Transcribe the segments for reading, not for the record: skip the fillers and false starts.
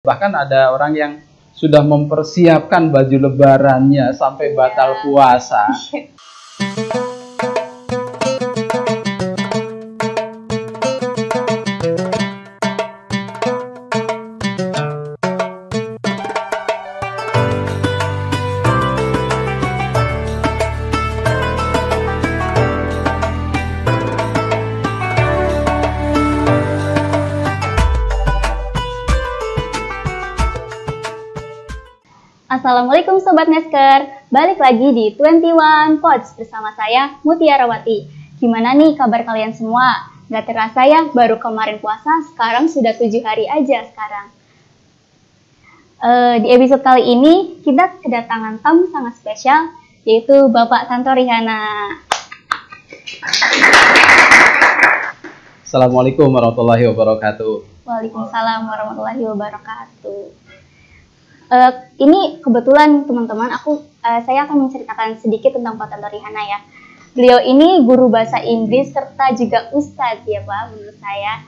Bahkan ada orang yang sudah mempersiapkan baju lebarannya sampai batal puasa. Assalamualaikum Sobat Nesker, balik lagi di 21 Pods bersama saya Mutiara Wati. Gimana nih kabar kalian semua? Gak terasa ya, baru kemarin puasa, sekarang sudah 7 hari aja sekarang. Di episode kali ini kita kedatangan tamu sangat spesial, yaitu Bapak Santo Rihana. Assalamualaikum warahmatullahi wabarakatuh. Waalaikumsalam warahmatullahi wabarakatuh. Ini kebetulan teman-teman, saya akan menceritakan sedikit tentang Pak Santo Rihana ya. Beliau ini guru bahasa Inggris serta juga ustadz ya Pak, menurut saya.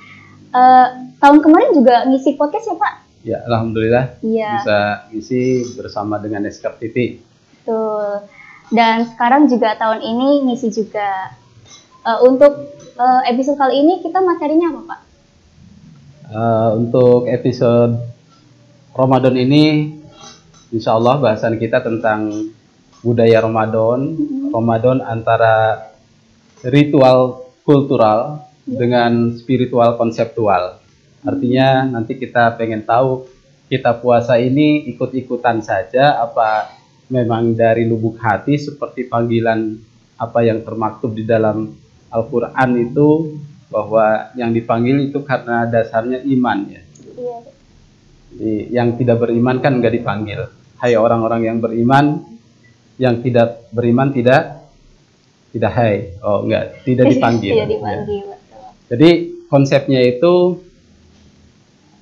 Tahun kemarin juga ngisi podcast ya Pak? Ya, alhamdulillah bisa ngisi bersama dengan Nesker TV. Betul. Dan sekarang juga tahun ini ngisi juga. Untuk episode kali ini kita materinya apa Pak? Untuk episode Ramadan ini, insya Allah bahasan kita tentang budaya Ramadan. Ramadan antara ritual kultural dengan spiritual konseptual. Artinya nanti kita pengen tahu kita puasa ini ikut-ikutan saja, apa memang dari lubuk hati seperti panggilan apa yang termaktub di dalam Al-Quran itu, bahwa yang dipanggil itu karena dasarnya iman ya. Iya. Yang tidak beriman kan nggak dipanggil. Hai orang-orang yang beriman, yang tidak beriman tidak hai. Oh enggak, tidak dipanggil. Tidak dipanggil. Ya. Jadi konsepnya itu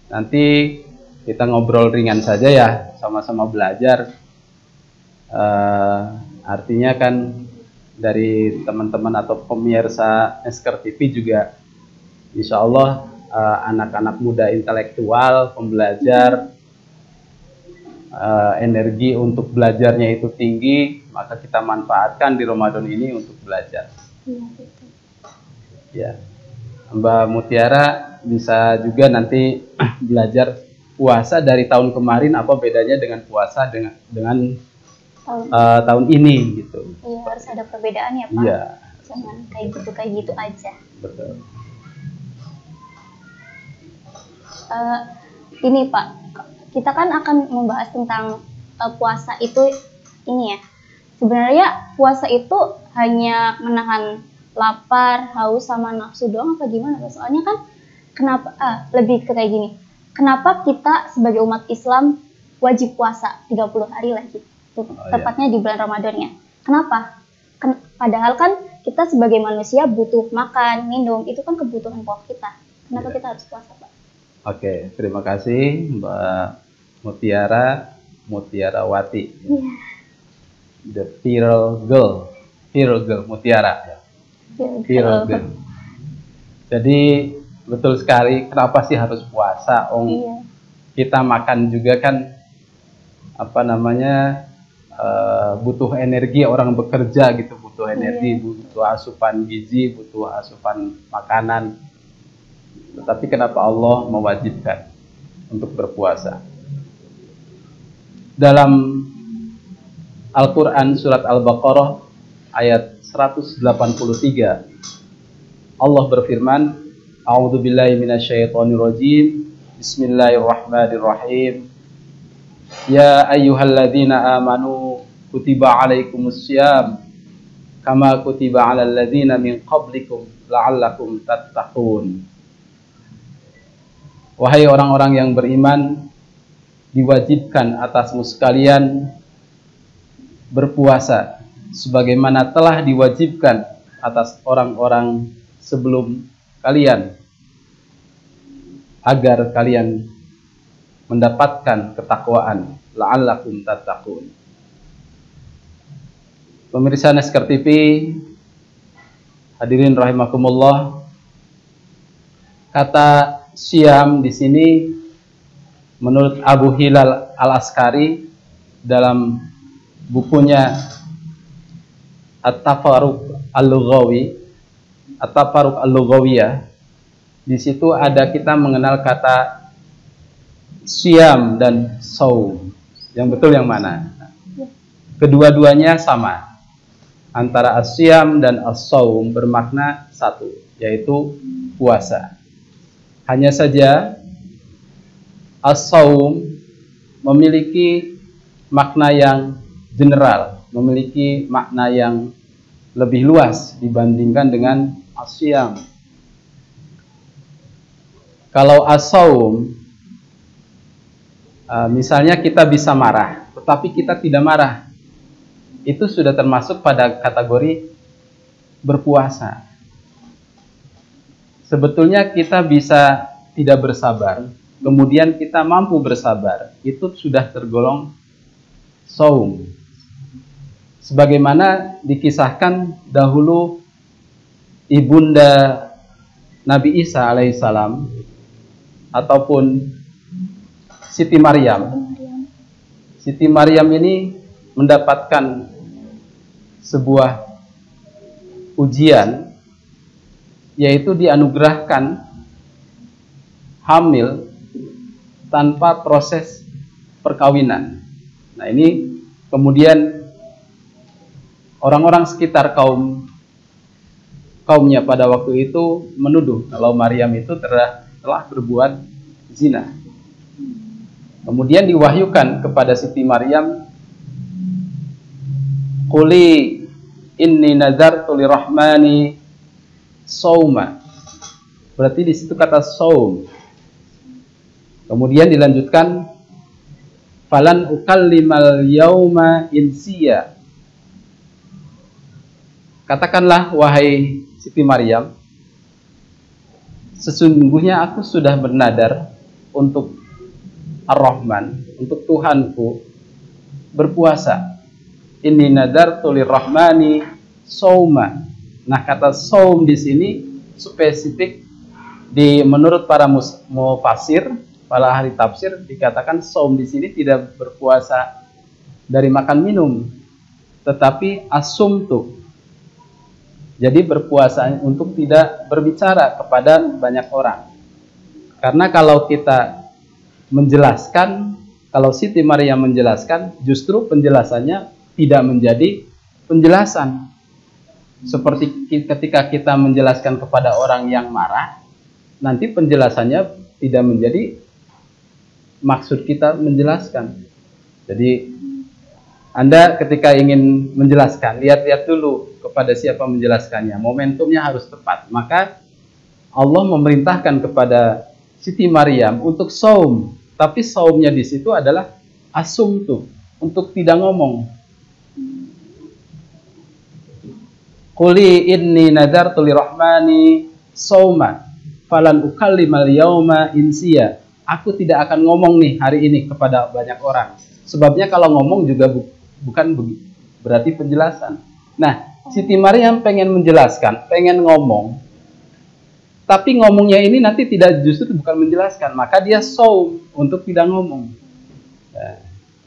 nanti kita ngobrol ringan saja ya, sama-sama belajar. Artinya kan dari teman-teman atau pemirsa Nesker TV juga, insya Allah anak-anak muda intelektual, pembelajar, energi untuk belajarnya itu tinggi, maka kita manfaatkan di Ramadan ini untuk belajar. Iya, betul. Ya, Mbak Mutiara bisa juga nanti belajar puasa dari tahun kemarin, apa bedanya dengan puasa dengan tahun ini gitu. Iya, harus ada perbedaan ya Pak. Iya. Jangan kayak gitu aja. Betul. Ini Pak, kita kan akan membahas tentang puasa itu ini ya. Sebenarnya puasa itu hanya menahan lapar, haus, sama nafsu doang apa gimana? Soalnya kan kenapa lebih ke kayak gini. Kenapa kita sebagai umat Islam wajib puasa 30 hari lagi? Tepatnya di bulan Ramadannya. Kenapa? Padahal kan kita sebagai manusia butuh makan, minum, itu kan kebutuhan pokok kita. Kenapa kita harus puasa, Pak? Oke, terima kasih Mbak Mutiara Wati. Yeah. The viral girl Mutiara. Viral girl. Jadi betul sekali, kenapa sih harus puasa? Kita makan juga kan butuh energi, orang bekerja gitu butuh energi, butuh asupan gizi, butuh asupan makanan. Tetapi kenapa Allah mewajibkan untuk berpuasa? Dalam Al-Quran surat Al-Baqarah ayat 183, Allah berfirman, A'udzubillahi minasyaitonirrajim, Bismillahirrahmanirrahim. Ya ayyuhalladzina amanu kutiba alaikumussyam kama kutiba alal ladzina min qablikum la'allakum tattaqun. Wahai orang-orang yang beriman, diwajibkan atasmu sekalian berpuasa sebagaimana telah diwajibkan atas orang-orang sebelum kalian, agar kalian mendapatkan ketakwaan, la'allakum tattaqun. Pemirsa Nesker TV, hadirin rahimakumullah, kata Syam di sini Menurut Abu Hilal Al-Askari dalam bukunya At-Tafaruq Al-Lughawi, At-Tafaruq Al-Lughawiyah, di situ ada kita mengenal kata siyam dan saum. Yang betul yang mana? Kedua-duanya sama. Antara as-siyam dan as-saum bermakna satu, yaitu puasa. Hanya saja as-saum memiliki makna yang general, memiliki makna yang lebih luas dibandingkan dengan as-siyam. Kalau as-saum, misalnya kita bisa marah, tetapi kita tidak marah, itu sudah termasuk pada kategori berpuasa. Sebetulnya kita bisa tidak bersabar, kemudian kita mampu bersabar, itu sudah tergolong saum. Sebagaimana dikisahkan dahulu ibunda Nabi Isa alaihissalam ataupun Siti Maryam. Siti Maryam ini mendapatkan sebuah ujian, yaitu dianugerahkan hamil tanpa proses perkawinan. Nah, ini kemudian orang-orang sekitar kaumnya pada waktu itu menuduh kalau Maryam itu telah berbuat zina. Kemudian diwahyukan kepada Siti Maryam, "Quli inni nazartu lirahmani sauma." Berarti di situ kata saum. Kemudian dilanjutkan, "Falan ukallimal yauma insiya." Katakanlah wahai Siti Maryam, sesungguhnya aku sudah bernadar untuk Ar-Rahman, untuk Tuhanku berpuasa. Inni nadartu lirrahmani sauma. Nah, kata saum di sini spesifik menurut para mufassir, para ahli tafsir, dikatakan saum di sini tidak berpuasa dari makan minum, tetapi asumtu. Jadi berpuasa untuk tidak berbicara kepada banyak orang. Karena kalau kita menjelaskan, kalau Siti Maryam menjelaskan, justru penjelasannya tidak menjadi penjelasan. Seperti ketika kita menjelaskan kepada orang yang marah, nanti penjelasannya tidak menjadi maksud kita menjelaskan. Jadi Anda ketika ingin menjelaskan, lihat-lihat dulu kepada siapa menjelaskannya. Momentumnya harus tepat. Maka Allah memerintahkan kepada Siti Maryam untuk saum. Tapi saumnya di situ adalah asumtu, untuk tidak ngomong. Quli inni nadartu lirahmani sauma falan ukallimal yauma insiya. Aku tidak akan ngomong nih hari ini kepada banyak orang. Sebabnya kalau ngomong juga bukan berarti penjelasan. Nah, Siti Maryam pengen menjelaskan, pengen ngomong, tapi ngomongnya ini nanti tidak, justru bukan menjelaskan, maka dia saum untuk tidak ngomong. Nah,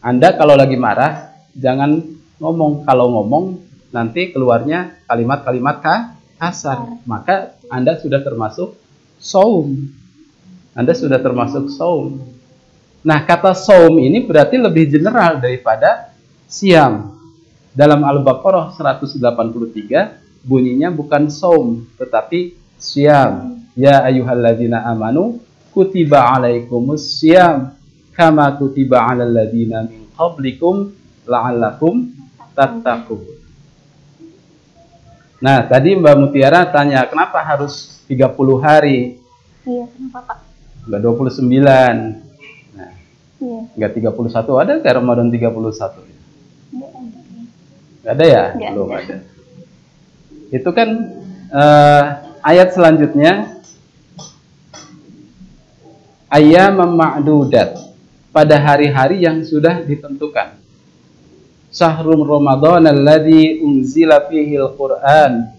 Anda kalau lagi marah jangan ngomong. Kalau ngomong nanti keluarnya kalimat-kalimat kasar, maka Anda sudah termasuk saum. Anda sudah termasuk saum. Nah, kata saum ini berarti lebih general daripada siam. Dalam Al-Baqarah 183 bunyinya bukan saum tetapi siam. Ya ayyuhalladzina amanu kutiba alaikumus siam kama kutiba alal ladzina min qablikum la'allakum tattaqun. Nah, tadi Mbak Mutiara tanya kenapa harus 30 hari? Iya, kenapa Pak? Enggak 29. Nah, Iya. enggak 31, ada nggak Ramadan 31? Nggak ada ya? Nggak Belum ada. ada. Itu kan ayat selanjutnya, ayyamam ma'dudat, pada hari-hari yang sudah ditentukan. Syahrul Ramadan alladzi unzila fihi al-Qur'an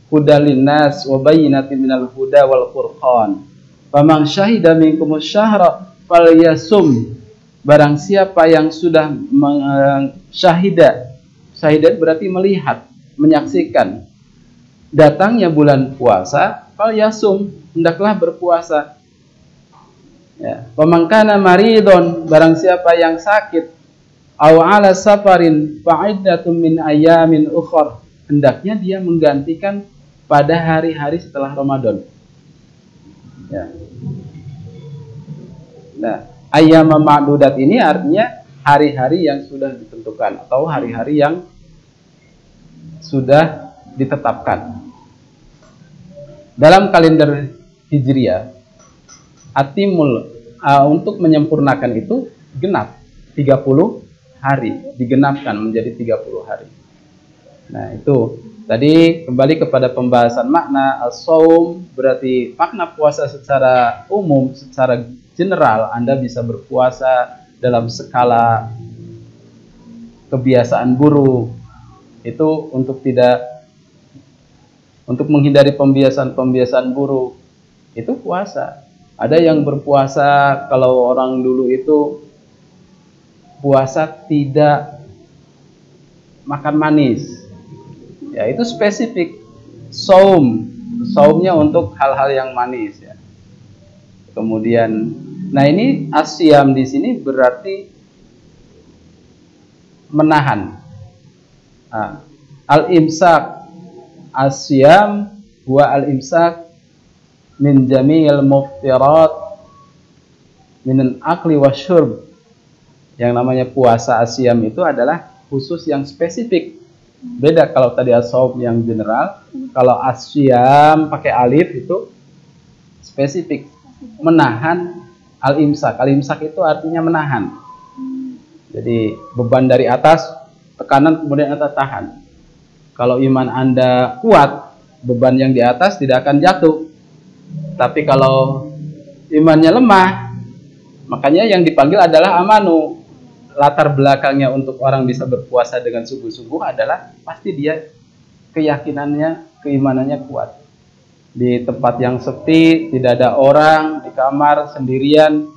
hudal linnas wa bayyinatin minal huda wal furqan. Faman syahida minkumus syahra falyasum. Barang siapa yang sudah syahidat berarti melihat, menyaksikan datangnya bulan puasa, falyasum, hendaklah berpuasa. Ya, pemangkana maridon, barang siapa yang sakit, aw ala safarin fa'iddatun min ayamin ukhra, hendaknya dia menggantikan pada hari-hari setelah Ramadan. Ya. Nah, ayyam ma'dudat ini artinya hari-hari yang sudah ditentukan atau hari-hari yang sudah ditetapkan. Dalam kalender Hijriah, atimul untuk menyempurnakan itu genap 30 hari, digenapkan menjadi 30 hari. Nah, itu tadi kembali kepada pembahasan makna as-shaum, berarti makna puasa secara umum, secara general. Anda bisa berpuasa dalam skala kebiasaan buruk. Itu untuk menghindari pembiasaan buruk. Itu puasa. Ada yang berpuasa, kalau orang dulu itu puasa tidak makan manis. Ya, itu spesifik. Saumnya untuk hal-hal yang manis ya. Kemudian, nah ini asyam di sini berarti menahan. Nah, al-imsak, asyam huwa al-imsak min jami'il muftirat min al-akli wasyurb. Yang namanya puasa asyam itu adalah khusus yang spesifik. Beda kalau tadi as-shaum yang general. Kalau asyam pakai alif itu spesifik, menahan al-imsak. Al-imsak itu artinya menahan. Jadi beban dari atas, tekanan kemudian Anda tahan. Kalau iman Anda kuat, beban yang di atas tidak akan jatuh. Tapi kalau imannya lemah, makanya yang dipanggil adalah amanu. Latar belakangnya untuk orang bisa berpuasa dengan sungguh-sungguh adalah pasti dia keyakinannya, keimanannya kuat. Di tempat yang sepi, tidak ada orang, di kamar sendirian,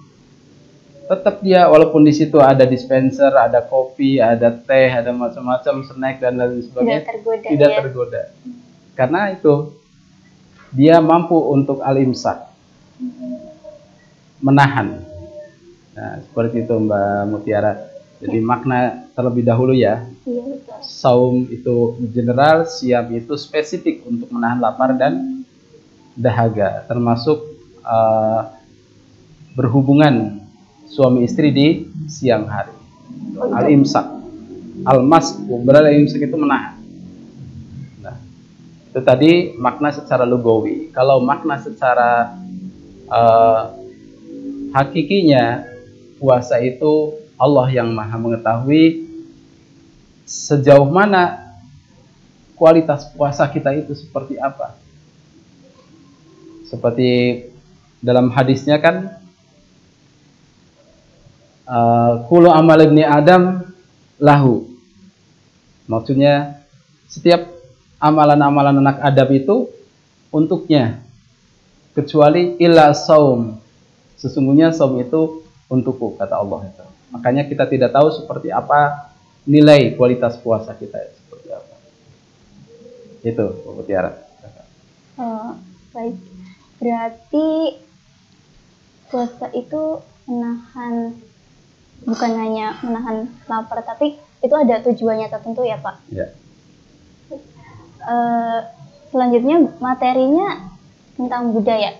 tetap dia walaupun di situ ada dispenser, ada kopi, ada teh, ada macam-macam snack dan lain sebagainya, tidak tergoda. Karena itu dia mampu untuk al-imsak, menahan. Nah, seperti itu Mbak Mutiara. Jadi makna terlebih dahulu ya. Iya, betul. Saum itu general, siam itu spesifik untuk menahan lapar dan dahaga, termasuk berhubungan suami istri di siang hari. Al-imsak, al-masku, berarti al-imsak itu menahan. Nah, itu tadi makna secara lugawi. Kalau makna secara hakikinya, puasa itu Allah yang maha mengetahui sejauh mana kualitas puasa kita itu seperti apa. Seperti dalam hadisnya kan, kullu amal ibni Adam lahu. Maksudnya setiap amalan-amalan anak Adam itu untuknya, kecuali illa saum. Sesungguhnya saum itu untukku, kata Allah itu. Makanya kita tidak tahu seperti apa nilai kualitas puasa kita, seperti apa. Itu, Bu Tiara. Baik. Berarti puasa itu menahan, bukan hanya menahan lapar, tapi itu ada tujuannya tertentu ya Pak? Ya. Selanjutnya materinya tentang budaya.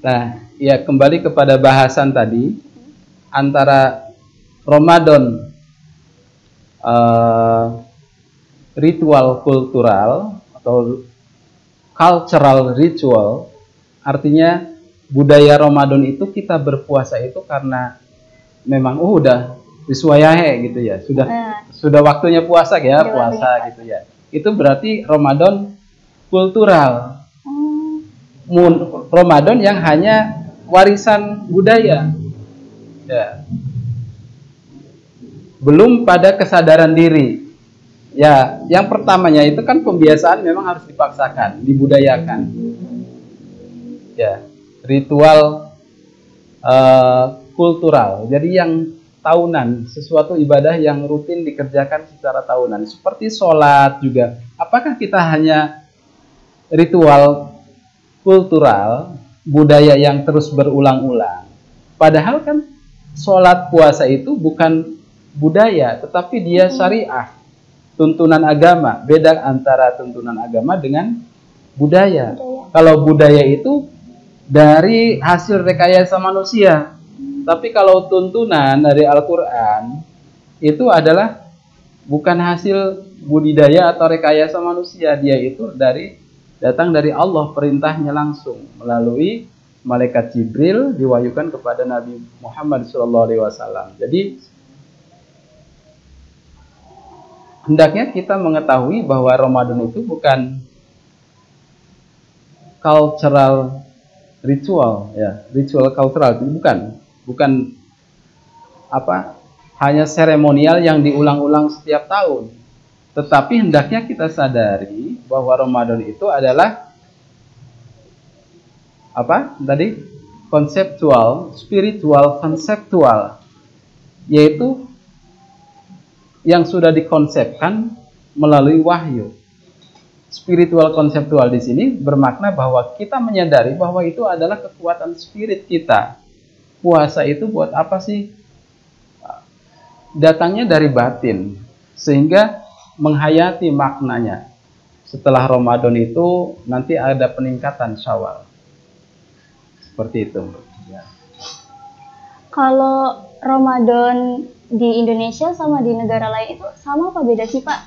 Nah, ya kembali kepada bahasan tadi antara Ramadan ritual kultural atau cultural ritual, artinya budaya Ramadan itu kita berpuasa itu karena memang udah disuayahe gitu ya, sudah waktunya puasa ya, puasa gitu ya. Itu berarti Ramadan kultural. Ramadan yang hanya warisan budaya. Ya. Belum pada kesadaran diri. Ya, yang pertamanya itu kan pembiasaan memang harus dipaksakan, dibudayakan. Ya, ritual kultural. Jadi yang tahunan, sesuatu ibadah yang rutin dikerjakan secara tahunan. Seperti sholat juga. Apakah kita hanya ritual kultural, budaya yang terus berulang-ulang? Padahal kan sholat puasa itu bukan budaya, tetapi dia syariah, tuntunan agama. Beda antara tuntunan agama dengan budaya. Kalau budaya itu dari hasil rekayasa manusia. Tapi kalau tuntunan dari Al-Quran itu adalah bukan hasil budidaya atau rekayasa manusia. Dia itu datang dari Allah, perintahnya langsung melalui malaikat Jibril diwahyukan kepada Nabi Muhammad SAW. Jadi hendaknya kita mengetahui bahwa Ramadan itu bukan cultural ritual, ya, ritual cultural, bukan hanya seremonial yang diulang-ulang setiap tahun. Tetapi hendaknya kita sadari bahwa Ramadan itu adalah konseptual, spiritual, konseptual, yaitu yang sudah dikonsepkan melalui wahyu. Spiritual konseptual di sini bermakna bahwa kita menyadari bahwa itu adalah kekuatan spirit kita. Puasa itu buat apa sih? Datangnya dari batin, sehingga menghayati maknanya. Setelah Ramadan itu nanti ada peningkatan Syawal. Seperti itu. Ya. Kalau Ramadan di Indonesia sama di negara lain itu sama apa beda sih, Pak?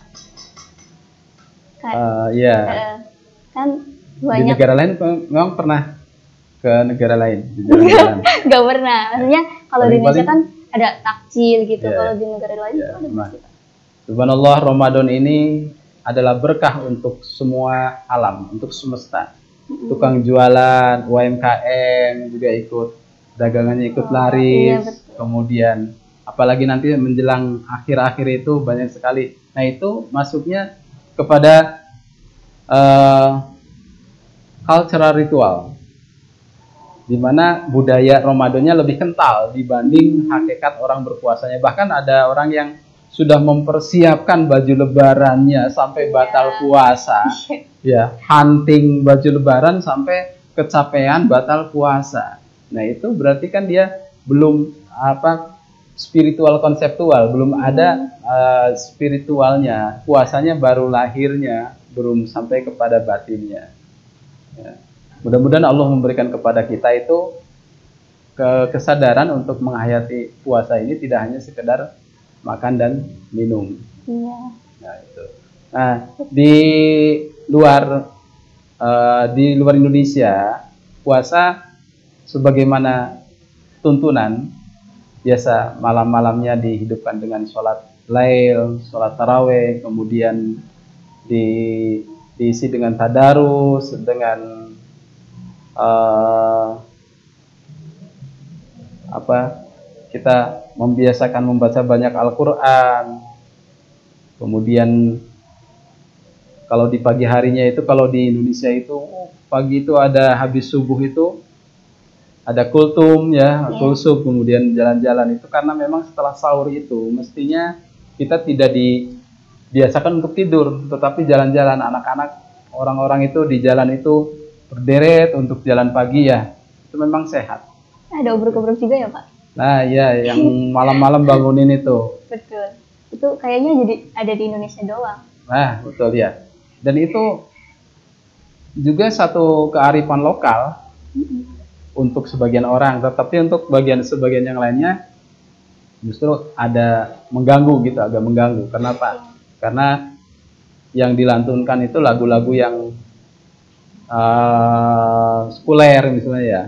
Kan Di banyak. negara lain memang pernah ke negara lain? Gak pernah. Maksudnya kalau di Indonesia kan ada takjil gitu. Ya, kalau di negara lain itu ada apa sih, Pak? Subhanallah, Ramadan ini adalah berkah untuk semua alam, untuk semesta. Tukang jualan, UMKM juga ikut, dagangannya ikut laris. Iya, kemudian apalagi nanti menjelang akhir-akhir itu banyak sekali. Nah, itu masuknya kepada cultural ritual, di mana budaya Ramadannya lebih kental dibanding hakikat orang berpuasanya. Bahkan ada orang yang sudah mempersiapkan baju lebarannya sampai batal puasa, ya, hunting baju lebaran sampai kecapean batal puasa. Nah, itu berarti kan dia belum spiritual konseptual, belum ada spiritualnya. Puasanya baru lahirnya, belum sampai kepada batinnya. Ya. Mudah-mudahan Allah memberikan kepada kita itu kesadaran untuk menghayati puasa ini tidak hanya sekedar makan dan minum. Iya. Nah, itu. Nah, di luar Indonesia, puasa sebagaimana tuntunan biasa malam-malamnya dihidupkan dengan sholat lail, sholat taraweh, kemudian diisi dengan tadarus, dengan kita membiasakan membaca banyak Al-Quran. Kemudian kalau di pagi harinya itu, kalau di Indonesia itu pagi itu ada habis subuh itu ada kultum, ya, kulsum, kemudian jalan-jalan itu karena memang setelah sahur itu mestinya kita tidak dibiasakan untuk tidur, tetapi jalan-jalan. Anak-anak, orang-orang itu di jalan itu berderet untuk jalan pagi, ya, itu memang sehat. Ada obrok-obrok juga ya, Pak? Nah, ya, yang malam-malam bangunin itu. Betul. Itu kayaknya jadi ada di Indonesia doang. Nah, betul ya. Dan itu juga satu kearifan lokal untuk sebagian orang, tetapi untuk sebagian yang lainnya justru ada mengganggu gitu, agak mengganggu. Kenapa? Karena yang dilantunkan itu lagu-lagu yang sekuler misalnya, ya.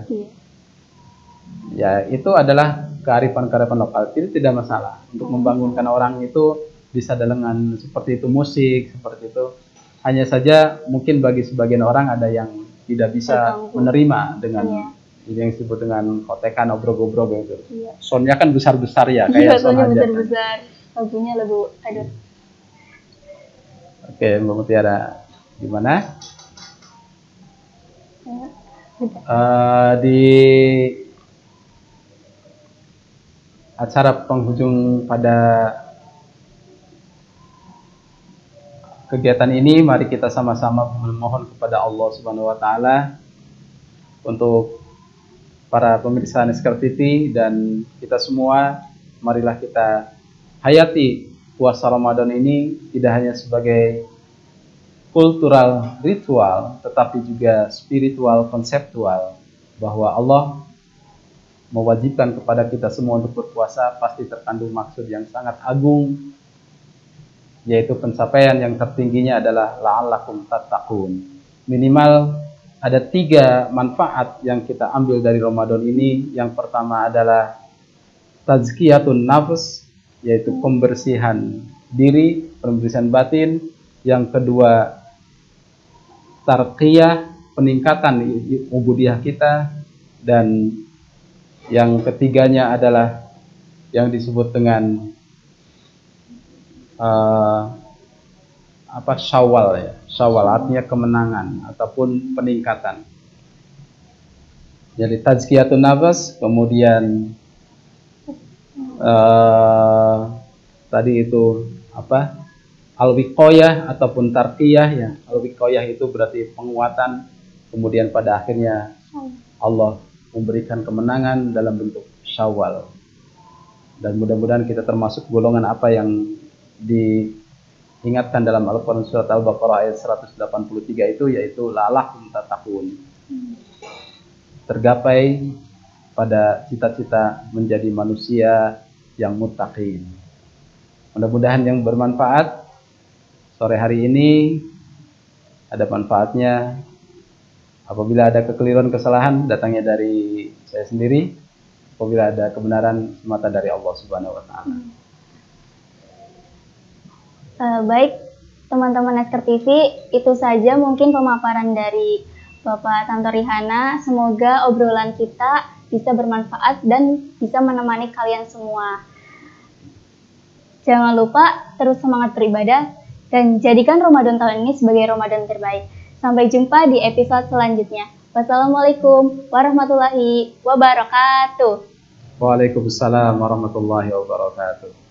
Ya, itu adalah kearifan-kearifan lokal. Itu tidak masalah untuk membangunkan orang itu bisa dengan seperti itu, musik seperti itu. Hanya saja mungkin bagi sebagian orang ada yang tidak bisa menerima dengan yang disebut dengan kotekan, obrol-obrol gitu. Soundnya kan besar-besar ya, kayak sound hajatan. Besar-besar. Lagunya lagu aduh. Oke, Mbak Mutiara, gimana? acara penghujung pada kegiatan ini, mari kita sama-sama memohon kepada Allah Subhanahu wa taala untuk para pemirsa Neskar TV dan kita semua, marilah kita hayati puasa Ramadan ini tidak hanya sebagai kultural ritual, tetapi juga spiritual konseptual, bahwa Allah mewajibkan kepada kita semua untuk berpuasa pasti terkandung maksud yang sangat agung, yaitu pencapaian yang tertingginya adalah la'allakum tattaqun. Minimal ada 3 manfaat yang kita ambil dari Ramadan ini. Yang pertama adalah tazkiyatun nafs, yaitu pembersihan diri, pembersihan batin. Yang kedua, tarqiyah, peningkatan ubudiyah kita. Dan yang ketiganya adalah yang disebut dengan syawal ya. Syawal artinya kemenangan ataupun peningkatan. Jadi tazkiyatun nafs, kemudian tadi itu al-wiqayah ataupun tarqiyah ya. Al-wiqayah itu berarti penguatan, kemudian pada akhirnya Allah memberikan kemenangan dalam bentuk syawal. Dan mudah-mudahan kita termasuk golongan apa yang diingatkan dalam Al-Quran surat Al-Baqarah ayat 183 itu, yaitu la'allakum tattaqun. Tergapai pada cita-cita menjadi manusia yang muttaqin. Mudah-mudahan yang bermanfaat. Sore hari ini ada manfaatnya. Apabila ada kekeliruan, kesalahan, datangnya dari saya sendiri. Apabila ada kebenaran, semata dari Allah Subhanahu wa taala. Baik, teman-teman Neskar TV, itu saja mungkin pemaparan dari Bapak Tanto Rihana. Semoga obrolan kita bisa bermanfaat dan bisa menemani kalian semua. Jangan lupa terus semangat beribadah dan jadikan Ramadan tahun ini sebagai Ramadan terbaik. Sampai jumpa di episode selanjutnya. Wassalamualaikum warahmatullahi wabarakatuh. Waalaikumsalam warahmatullahi wabarakatuh.